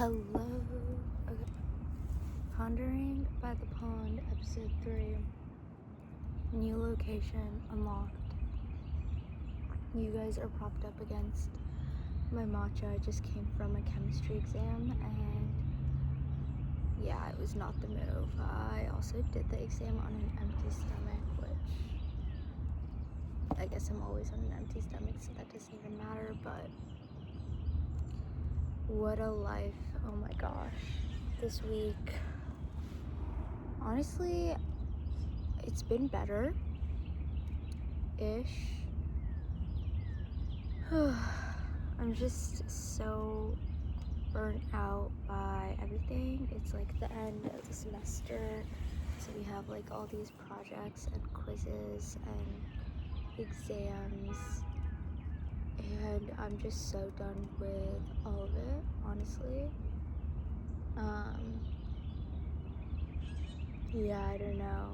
Hello. Okay. Pondering by the Pond, episode 3. New location unlocked. You guys are propped up against my matcha. I just came from a chemistry exam and yeah, it was not the move. I also did the exam on an empty stomach, which I guess I'm always on an empty stomach, so that doesn't even matter, but what a life. Oh my gosh. This week, honestly, it's been better-ish. I'm just so burnt out by everything. It's like the end of the semester, so we have like all these projects and quizzes and exams, and I'm just so done with all of it, honestly. Yeah, I don't know.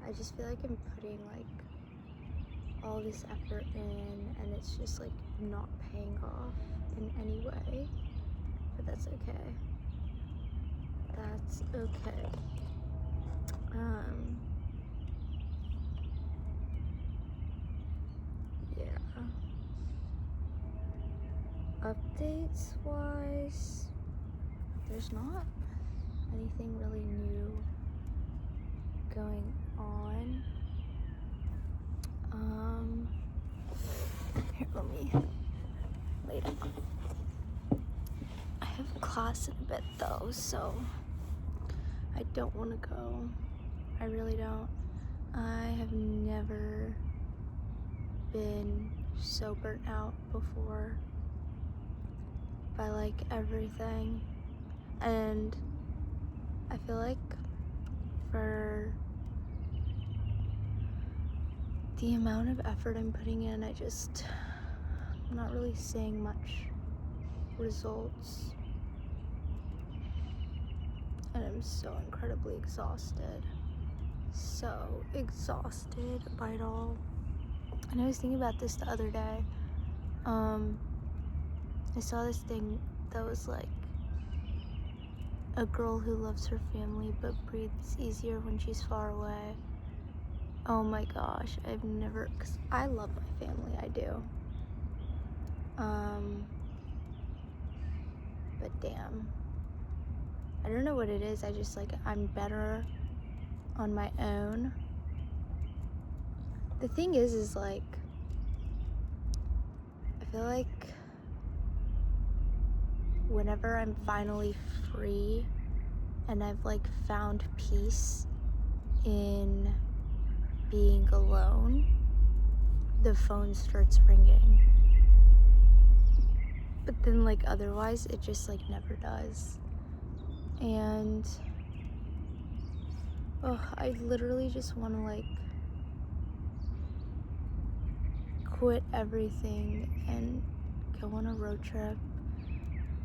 I just feel like I'm putting like all this effort in and it's just like not paying off in any way, but that's okay. That's okay. Yeah. Updates wise, there's not anything really new going on. Here, let me lay down. I have class in a bit though, so I don't want to go. I really don't. I have never been so burnt out before by like everything, and I feel like for the amount of effort I'm putting in, I'm not really seeing much results, and I'm so incredibly exhausted by it all. And I was thinking about this the other day. I saw this thing that was like a girl who loves her family but breathes easier when she's far away. Oh my gosh, cause I love my family, I do. But damn, I don't know what it is. I just like, I'm better on my own. The thing is like, I feel like whenever I'm finally free and I've like found peace in being alone, the phone starts ringing. But then like otherwise it just like never does. And I literally just want to like quit everything and go on a road trip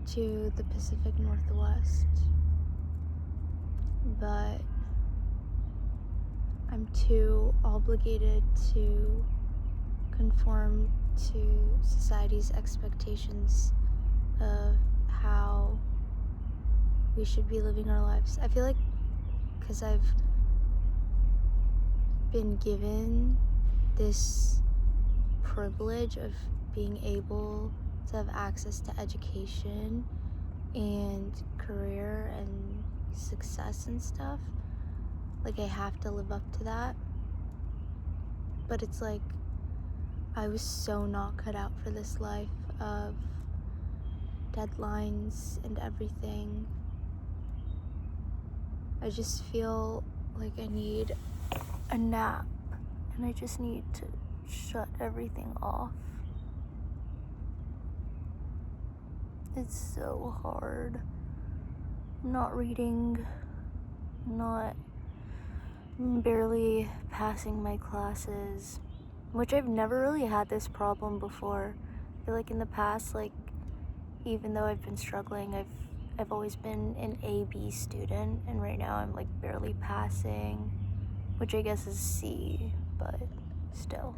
to the Pacific Northwest, but I'm too obligated to conform to society's expectations of how we should be living our lives. I feel like because I've been given this privilege of being able to have access to education and career and success and stuff, like I have to live up to that. But it's like I was so not cut out for this life of deadlines and everything. I just feel like I need a nap and I just need to shut everything off. It's so hard. I'm not reading, I'm barely passing my classes, which I've never really had this problem before. I feel like in the past, like, even though I've been struggling, I've always been an A/B student, and right now I'm like barely passing, which I guess is C, but still.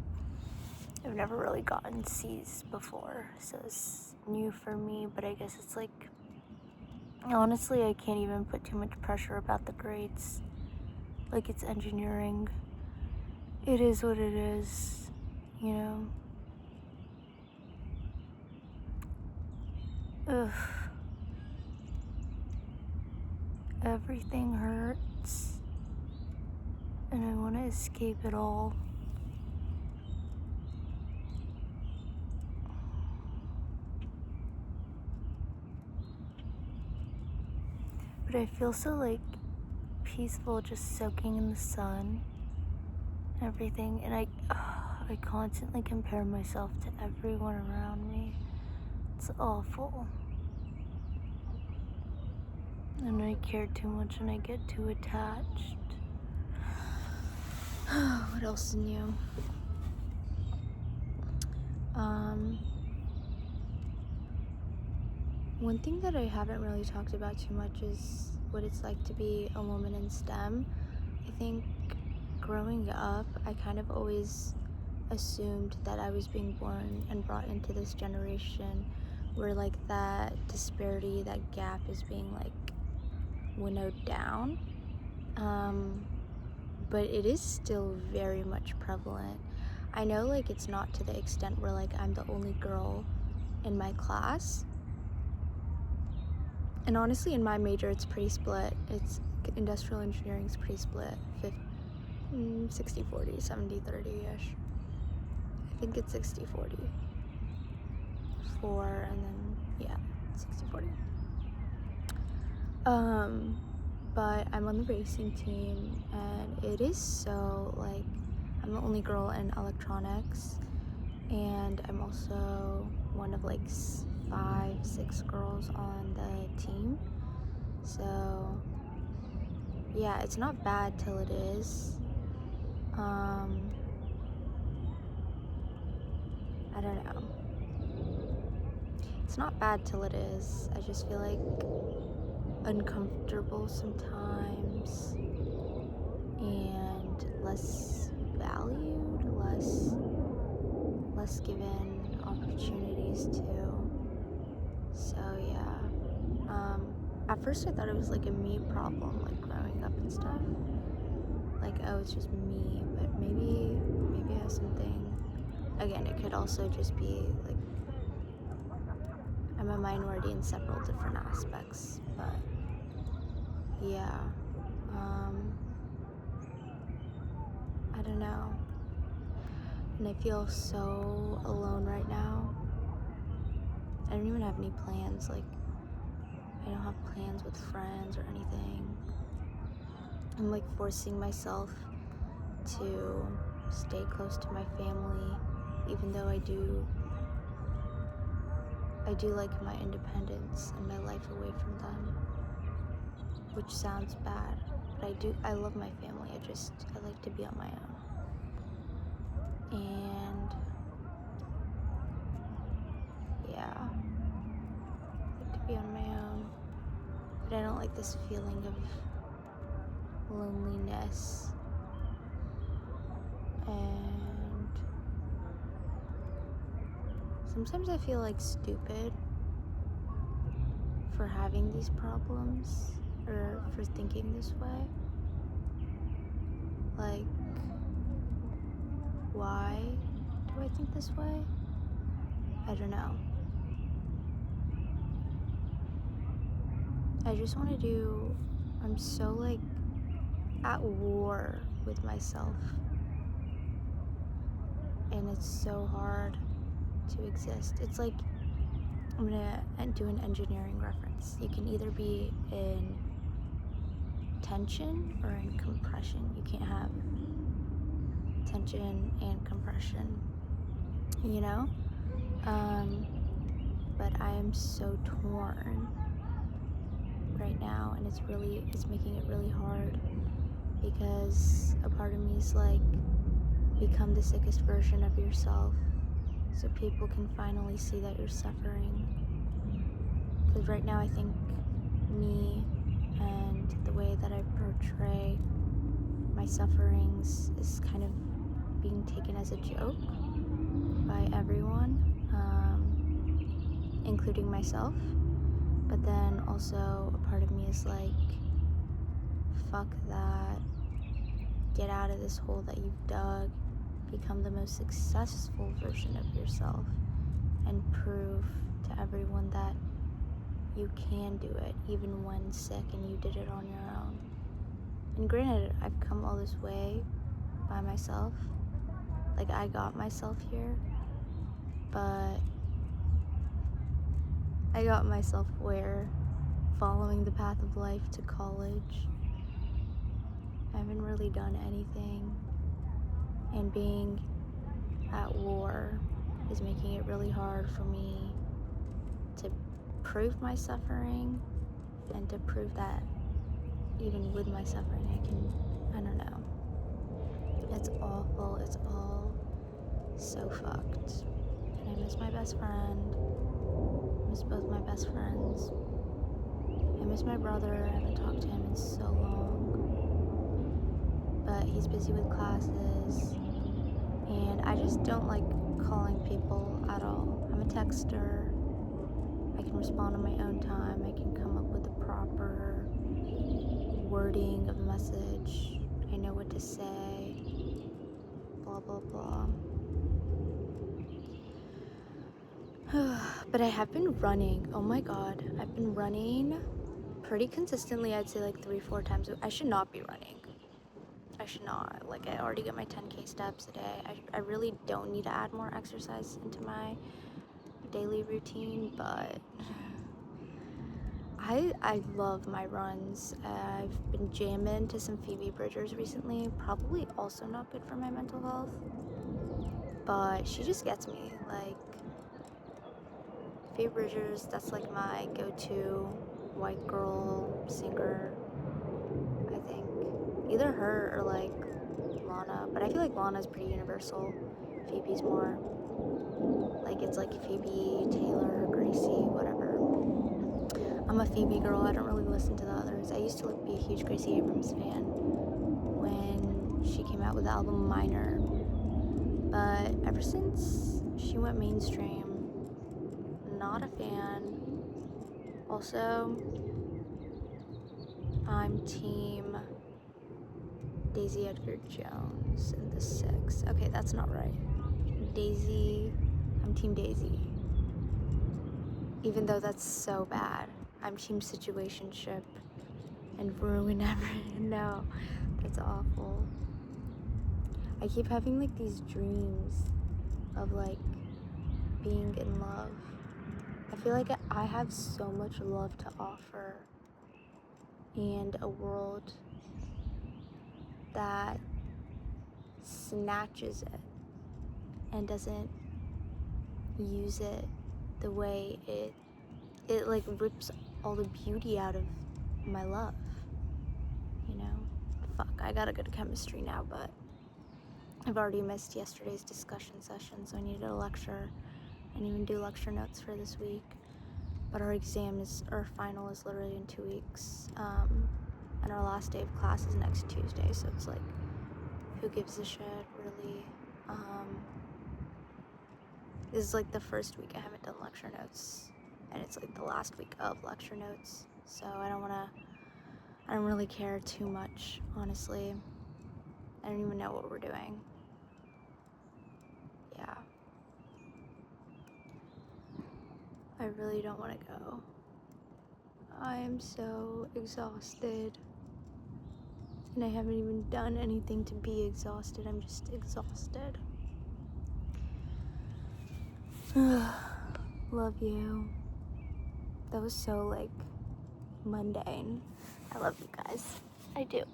I've never really gotten C's before, so new for me, but I guess it's like, honestly, I can't even put too much pressure about the grades. Like, it's engineering. It is what it is, you know? Ugh. Everything hurts. And I want to escape it all. But I feel so, like, peaceful just soaking in the sun and everything. And I constantly compare myself to everyone around me. It's awful. And I care too much and I get too attached. What else is new? One thing that I haven't really talked about too much is what it's like to be a woman in STEM. I think growing up, I kind of always assumed that I was being born and brought into this generation where like that disparity, that gap is being like winnowed down. But it is still very much prevalent. I know like it's not to the extent where like I'm the only girl in my class. And honestly, in my major, it's pretty split. It's industrial engineering is pretty split, 60-40, 70-30-ish. I think it's 60-40. 4 and then, yeah, 60-40. But I'm on the racing team, and it is so, like, I'm the only girl in electronics, and I'm also one of, like, 5-6 girls on the team. So, yeah, it's not bad till it is. I don't know. It's not bad till it is. I just feel like uncomfortable sometimes and less valued, less given opportunities to. So yeah. At first I thought it was like a me problem, like growing up and stuff. Like, oh, it's just me, but maybe it has something. Again, it could also just be like I'm a minority in several different aspects, but yeah, I don't know. And I feel so alone right now. I don't even have any plans, like, I don't have plans with friends or anything. I'm like forcing myself to stay close to my family, even though I do like my independence and my life away from them, which sounds bad, but I love my family. I like to be on my own. And yeah, I like to be on my own, but I don't like this feeling of loneliness. And sometimes I feel like stupid for having these problems or for thinking this way. Like, why do I think this way? I don't know. I just want to I'm so like at war with myself. And it's so hard to exist. It's like, I'm gonna do an engineering reference. You can either be in tension or in compression. You can't have tension and compression, you know? But I am so torn right now, and it's making it really hard, because a part of me is like, become the sickest version of yourself so people can finally see that you're suffering. Because right now I think me and the way that I portray my sufferings is kind of being taken as a joke by everyone. including myself. But then also a part of me is like, fuck that. Get out of this hole that you've dug. Become the most successful version of yourself and prove to everyone that you can do it even when sick and you did it on your own. And granted, I've come all this way by myself. Like, I got myself here, but I got myself where following the path of life to college, I haven't really done anything, and being at war is making it really hard for me to prove my suffering and to prove that even with my suffering I don't know. It's awful. It's all so fucked. And I miss my best friend. I miss both my best friends. I miss my brother. I haven't talked to him in so long. But he's busy with classes. And I just don't like calling people at all. I'm a texter. I can respond on my own time. I can come up with the proper wording of the message. I know what to say. Blah, blah, blah. But I have been running. Oh my god. I've been running pretty consistently. I'd say like 3-4 times. I should not be running. I should not. Like, I already get my 10K steps a day. I really don't need to add more exercise into my daily routine, but I love my runs. I've been jamming to some Phoebe Bridgers recently. Probably also not good for my mental health, but she just gets me. Like, Phoebe Bridgers, that's like my go-to white girl singer, I think. Either her or like Lana, but I feel like Lana's pretty universal. Phoebe's more like, it's like Phoebe, Taylor, Gracie, whatever. I'm a Phoebe girl. I don't really listen to the others. I used to be a huge Gracie Abrams fan when she came out with the album Minor, but ever since she went mainstream, not a fan. Also, I'm team Daisy Edgar Jones in the 6. Okay, that's not right. I'm team Daisy. Even though that's so bad. I'm team situationship and ruin everything. No, that's awful. I keep having like these dreams of like being in love. I feel like I have so much love to offer, and a world that snatches it and doesn't use it the way it like rips all the beauty out of my love, you know? Fuck, I gotta go to chemistry now, but I've already missed yesterday's discussion session, so I needed a lecture. I didn't even do lecture notes for this week, but our final is literally in 2 weeks, and our last day of class is next Tuesday, so it's like, who gives a shit, really? This is like the first week I haven't done lecture notes, and it's like the last week of lecture notes, so I don't really care too much, honestly. I don't even know what we're doing. Yeah. I really don't want to go. I am so exhausted, and I haven't even done anything to be exhausted. I'm just exhausted. Love you. That was so like mundane. I love you guys. I do.